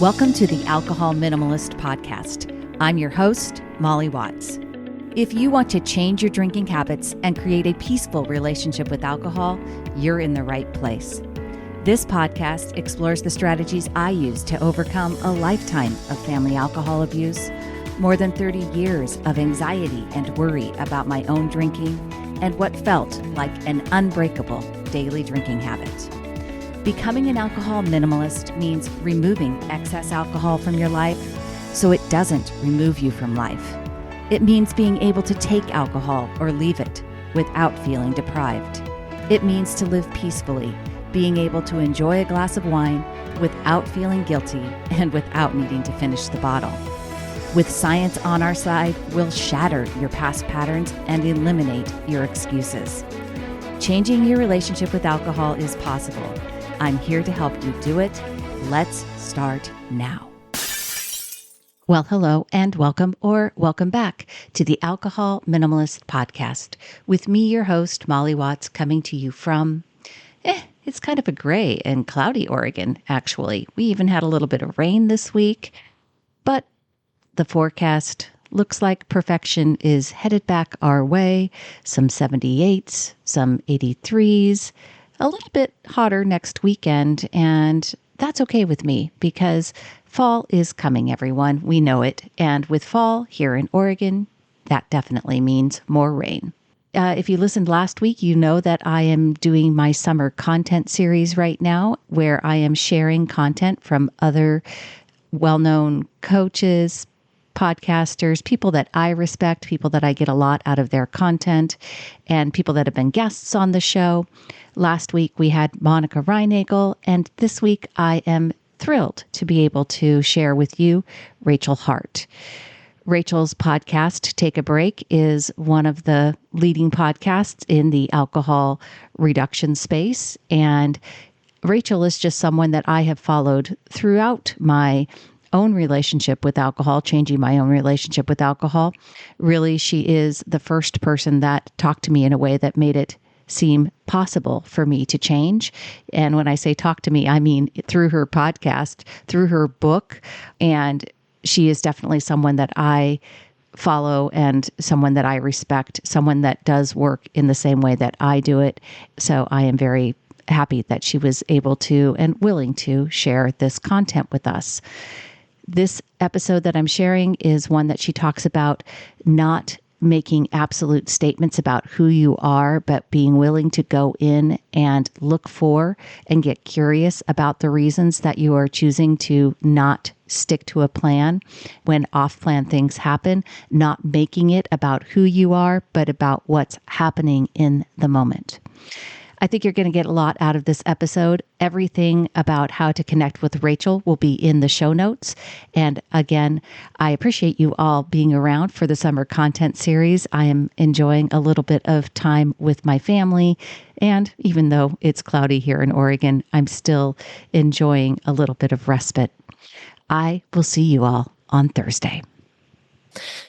Welcome to the Alcohol Minimalist podcast. I'm your host, Molly Watts. If you want to change your drinking habits and create a peaceful relationship with alcohol, you're in the right place. This podcast explores the strategies I use to overcome a lifetime of family alcohol abuse, more than 30 years of anxiety and worry about my own drinking, and what felt like an unbreakable daily drinking habit. Becoming an alcohol minimalist means removing excess alcohol from your life so it doesn't remove you from life. It means being able to take alcohol or leave it without feeling deprived. It means to live peacefully, being able to enjoy a glass of wine without feeling guilty and without needing to finish the bottle. With science on our side, we'll shatter your past patterns and eliminate your excuses. Changing your relationship with alcohol is possible. I'm here to help you do it. Let's start now. Well, hello and welcome or welcome back to the Alcohol Minimalist podcast with me, your host, Molly Watts, coming to you from, it's kind of a gray and cloudy Oregon, actually. We even had a little bit of rain this week, but the forecast looks like perfection is headed back our way. Some 78s, some 83s, a little bit hotter next weekend, and that's okay with me because fall is coming, everyone. We know it. And with fall here in Oregon, that definitely means more rain. If you listened last week, you know that I am doing my summer content series right now where I am sharing content from other well-known coaches, podcasters, people that I respect, people that I get a lot out of their content, and people that have been guests on the show. Last week, we had Monica Reinagel, and this week, I am thrilled to be able to share with you Rachel Hart. Rachel's podcast, Take a Break, is one of the leading podcasts in the alcohol reduction space, and Rachel is just someone that I have followed throughout my own relationship with alcohol, changing my own relationship with alcohol. Really, she is the first person that talked to me in a way that made it seem possible for me to change. And when I say talk to me, I mean through her podcast, through her book. And she is definitely someone that I follow and someone that I respect, someone that does work in the same way that I do it. So I am very happy that she was able to and willing to share this content with us. This episode that I'm sharing is one that she talks about not making absolute statements about who you are, but being willing to go in and look for and get curious about the reasons that you are choosing to not stick to a plan when off-plan things happen, not making it about who you are, but about what's happening in the moment. I think you're going to get a lot out of this episode. Everything about how to connect with Rachel will be in the show notes. And again, I appreciate you all being around for the summer content series. I am enjoying a little bit of time with my family. And even though it's cloudy here in Oregon, I'm still enjoying a little bit of respite. I will see you all on Thursday.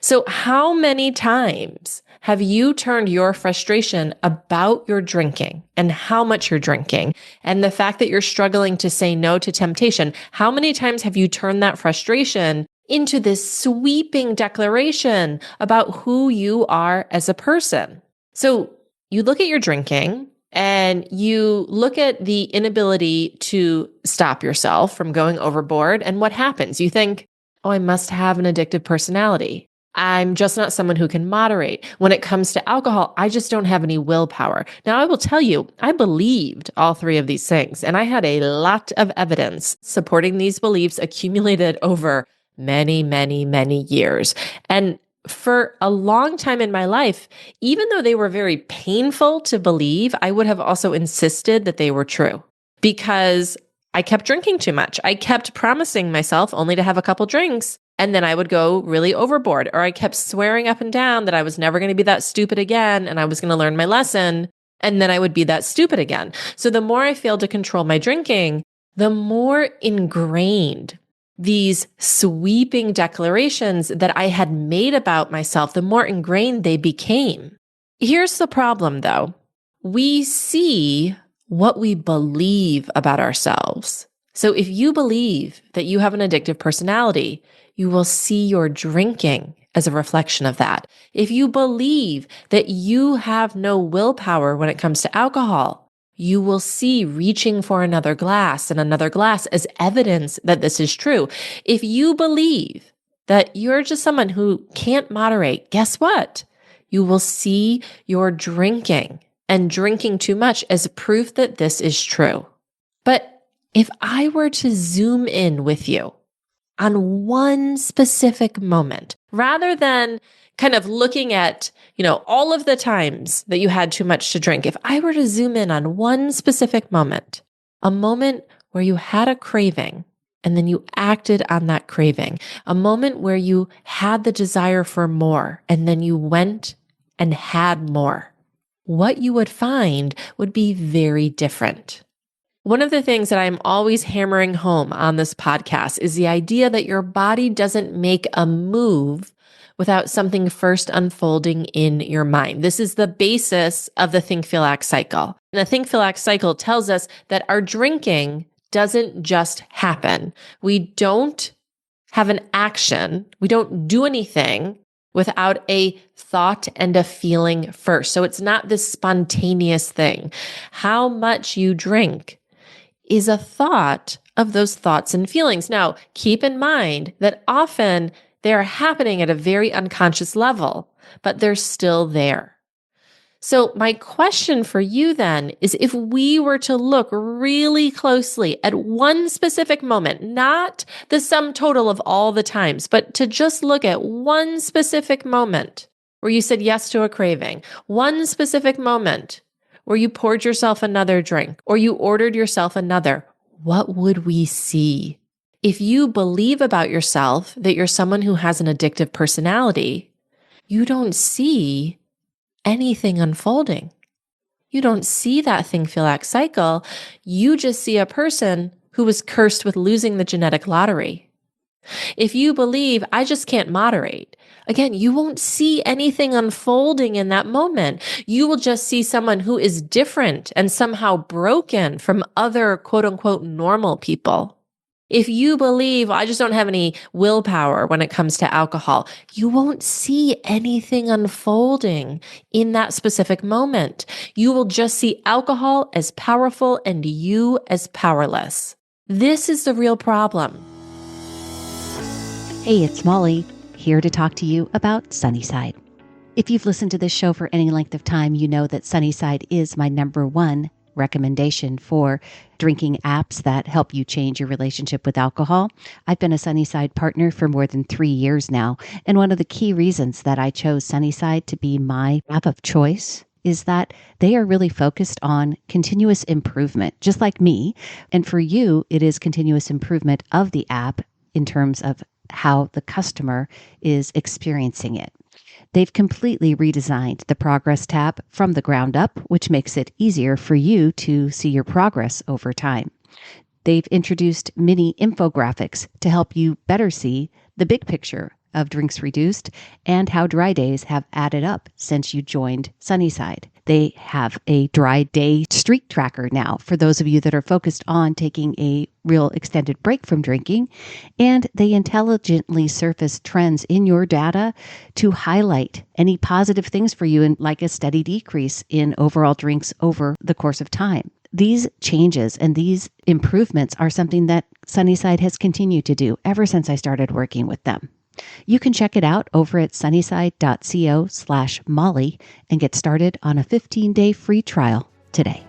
So how many times have you turned your frustration about your drinking and how much you're drinking and the fact that you're struggling to say no to temptation? How many times have you turned that frustration into this sweeping declaration about who you are as a person? So you look at your drinking and you look at the inability to stop yourself from going overboard. And what happens? You think, oh, I must have an addictive personality. I'm just not someone who can moderate. When it comes to alcohol, I just don't have any willpower. Now, I will tell you, I believed all three of these things, and I had a lot of evidence supporting these beliefs accumulated over many, many, many years. And for a long time in my life, even though they were very painful to believe, I would have also insisted that they were true because I kept drinking too much. I kept promising myself only to have a couple drinks, and then I would go really overboard. Or I kept swearing up and down that I was never going to be that stupid again, and I was going to learn my lesson, and then I would be that stupid again. So the more I failed to control my drinking, the more ingrained these sweeping declarations that I had made about myself, the more ingrained they became. Here's the problem, though. We see what we believe about ourselves. So if you believe that you have an addictive personality, you will see your drinking as a reflection of that. If you believe that you have no willpower when it comes to alcohol, you will see reaching for another glass and another glass as evidence that this is true. If you believe that you're just someone who can't moderate, guess what? You will see your drinking and drinking too much as proof that this is true. But if I were to zoom in with you on one specific moment, rather than kind of looking at, all of the times that you had too much to drink, if I were to zoom in on one specific moment, a moment where you had a craving and then you acted on that craving, a moment where you had the desire for more and then you went and had more, what you would find would be very different. One of the things that I'm always hammering home on this podcast is the idea that your body doesn't make a move without something first unfolding in your mind. This is the basis of the think, feel, act cycle. And the think, feel, act cycle tells us that our drinking doesn't just happen. We don't have an action. We don't do anything without a thought and a feeling first. So it's not this spontaneous thing. How much you drink is a thought of those thoughts and feelings. Now, keep in mind that often they're happening at a very unconscious level, but they're still there. So my question for you then is, if we were to look really closely at one specific moment, not the sum total of all the times, but to just look at one specific moment where you said yes to a craving, one specific moment where you poured yourself another drink or you ordered yourself another, what would we see? If you believe about yourself that you're someone who has an addictive personality, you don't see anything unfolding. You don't see that think, feel, act cycle. You just see a person who was cursed with losing the genetic lottery. If you believe, I just can't moderate, again, you won't see anything unfolding in that moment. You will just see someone who is different and somehow broken from other quote unquote normal people. If you believe, I just don't have any willpower when it comes to alcohol, you won't see anything unfolding in that specific moment. You will just see alcohol as powerful and you as powerless. This is the real problem. Hey, it's Molly, here to talk to you about Sunnyside. If you've listened to this show for any length of time, you know that Sunnyside is my number one recommendation for drinking apps that help you change your relationship with alcohol. I've been a Sunnyside partner for more than 3 years now, and one of the key reasons that I chose Sunnyside to be my app of choice is that they are really focused on continuous improvement, just like me. And for you, it is continuous improvement of the app in terms of how the customer is experiencing it. They've completely redesigned the progress tab from the ground up, which makes it easier for you to see your progress over time. They've introduced mini infographics to help you better see the big picture of drinks reduced and how dry days have added up since you joined Sunnyside. They have a dry day streak tracker now for those of you that are focused on taking a real extended break from drinking. And they intelligently surface trends in your data to highlight any positive things for you, and like a steady decrease in overall drinks over the course of time. These changes and these improvements are something that Sunnyside has continued to do ever since I started working with them. You can check it out over at sunnyside.co/Molly and get started on a 15-day free trial today.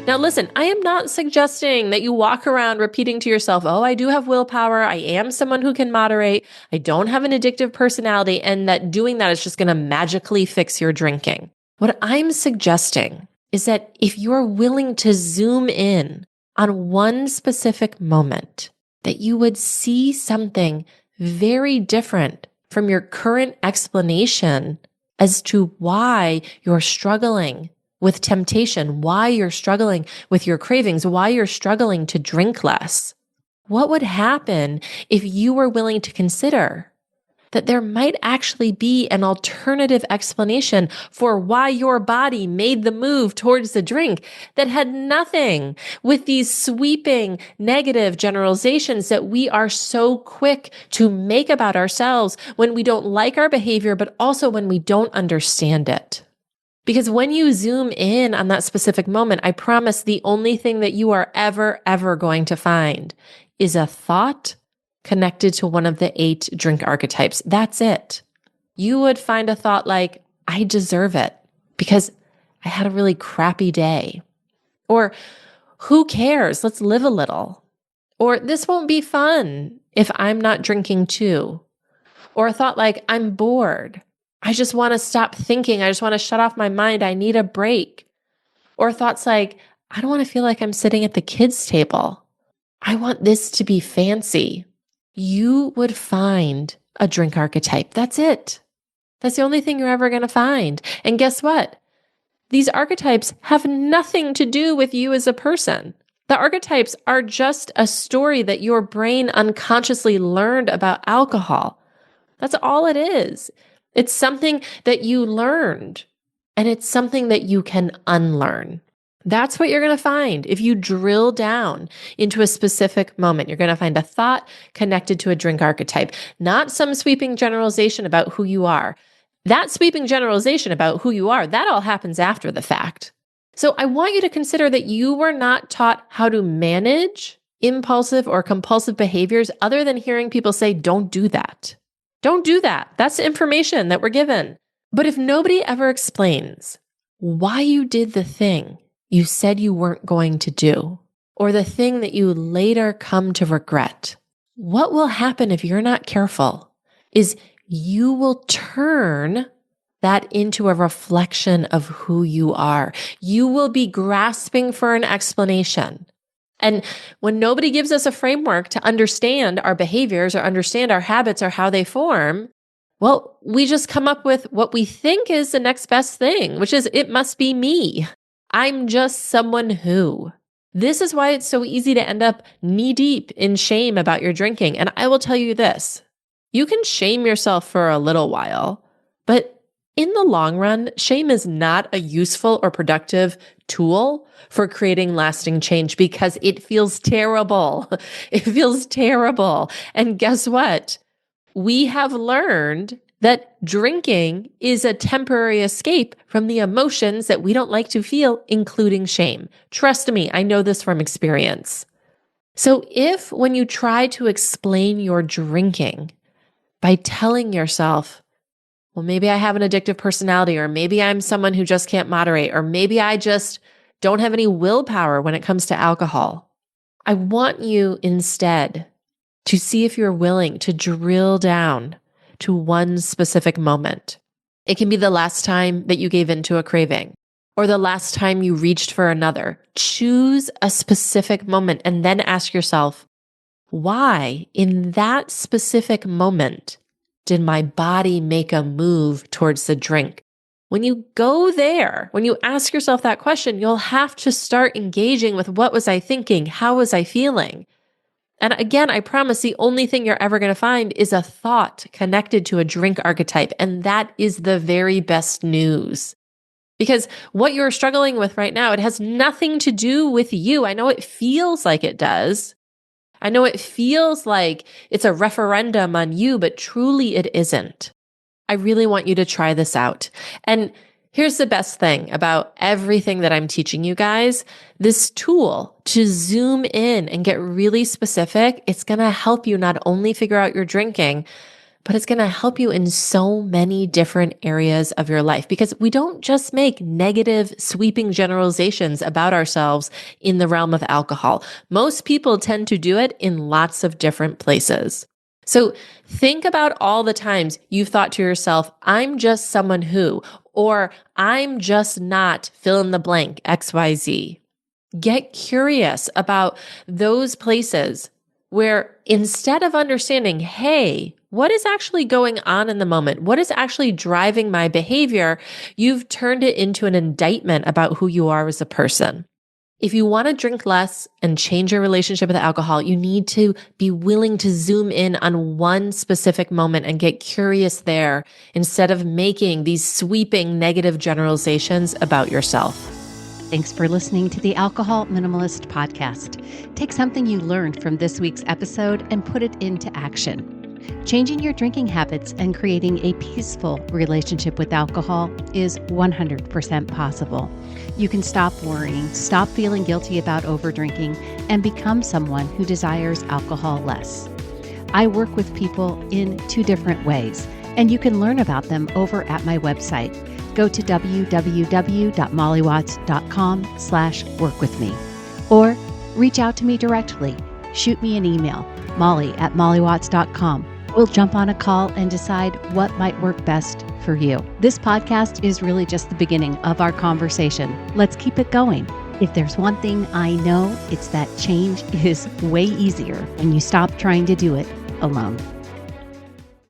Now, listen, I am not suggesting that you walk around repeating to yourself, oh, I do have willpower. I am someone who can moderate. I don't have an addictive personality, and that doing that is just going to magically fix your drinking. What I'm suggesting is that if you're willing to zoom in on one specific moment, that you would see something very different from your current explanation as to why you're struggling with temptation, why you're struggling with your cravings, why you're struggling to drink less. What would happen if you were willing to consider that there might actually be an alternative explanation for why your body made the move towards the drink that had nothing with these sweeping negative generalizations that we are so quick to make about ourselves when we don't like our behavior, but also when we don't understand it. Because when you zoom in on that specific moment, I promise the only thing that you are ever going to find is a thought connected to one of the 8 drink archetypes. That's it. You would find a thought like, I deserve it because I had a really crappy day. Or, who cares? Let's live a little. Or, this won't be fun if I'm not drinking too. Or a thought like, I'm bored. I just want to stop thinking. I just want to shut off my mind. I need a break. Or thoughts like, I don't want to feel like I'm sitting at the kids' table. I want this to be fancy. You would find a drink archetype. That's it. That's the only thing you're ever going to find. And guess what? These archetypes have nothing to do with you as a person. The archetypes are just a story that your brain unconsciously learned about alcohol. That's all it is. It's something that you learned, and it's something that you can unlearn. That's what you're going to find. If you drill down into a specific moment, you're going to find a thought connected to a drink archetype, not some sweeping generalization about who you are. That sweeping generalization about who you are, that all happens after the fact. So I want you to consider that you were not taught how to manage impulsive or compulsive behaviors other than hearing people say, don't do that. Don't do that. That's the information that we're given. But if nobody ever explains why you did the thing you said you weren't going to do, or the thing that you later come to regret, what will happen if you're not careful is you will turn that into a reflection of who you are. You will be grasping for an explanation. And when nobody gives us a framework to understand our behaviors or understand our habits or how they form, well, we just come up with what we think is the next best thing, which is it must be me. I'm just someone who. This is why it's so easy to end up knee deep in shame about your drinking. And I will tell you this, you can shame yourself for a little while, but in the long run, shame is not a useful or productive tool for creating lasting change because it feels terrible. It feels terrible. And guess what? We have learned that drinking is a temporary escape from the emotions that we don't like to feel, including shame. Trust me, I know this from experience. So if when you try to explain your drinking by telling yourself, well, maybe I have an addictive personality, or maybe I'm someone who just can't moderate, or maybe I just don't have any willpower when it comes to alcohol, I want you instead to see if you're willing to drill down to one specific moment. It can be the last time that you gave into a craving or the last time you reached for another. Choose a specific moment and then ask yourself, why in that specific moment did my body make a move towards the drink? When you go there, when you ask yourself that question, you'll have to start engaging with what was I thinking? How was I feeling? And again, I promise the only thing you're ever going to find is a thought connected to a drink archetype. And that is the very best news. Because what you're struggling with right now, it has nothing to do with you. I know it feels like it does. I know it feels like it's a referendum on you, but truly it isn't. I really want you to try this out. And here's the best thing about everything that I'm teaching you guys. This tool to zoom in and get really specific, it's going to help you not only figure out your drinking, but it's going to help you in so many different areas of your life because we don't just make negative sweeping generalizations about ourselves in the realm of alcohol. Most people tend to do it in lots of different places. So think about all the times you've thought to yourself, I'm just someone who, or I'm just not fill in the blank, XYZ. Get curious about those places where instead of understanding, hey, what is actually going on in the moment? What is actually driving my behavior? You've turned it into an indictment about who you are as a person. If you want to drink less and change your relationship with alcohol, you need to be willing to zoom in on one specific moment and get curious there instead of making these sweeping negative generalizations about yourself. Thanks for listening to the Alcohol Minimalist podcast. Take something you learned from this week's episode and put it into action. Changing your drinking habits and creating a peaceful relationship with alcohol is 100% possible. You can stop worrying, stop feeling guilty about overdrinking, and become someone who desires alcohol less. I work with people in 2 different ways, and you can learn about them over at my website. Go to www.mollywatts.com/workwithme or reach out to me directly. Shoot me an email, molly@mollywatts.com. We'll jump on a call and decide what might work best for you. This podcast is really just the beginning of our conversation. Let's keep it going. If there's one thing I know, it's that change is way easier when you stop trying to do it alone.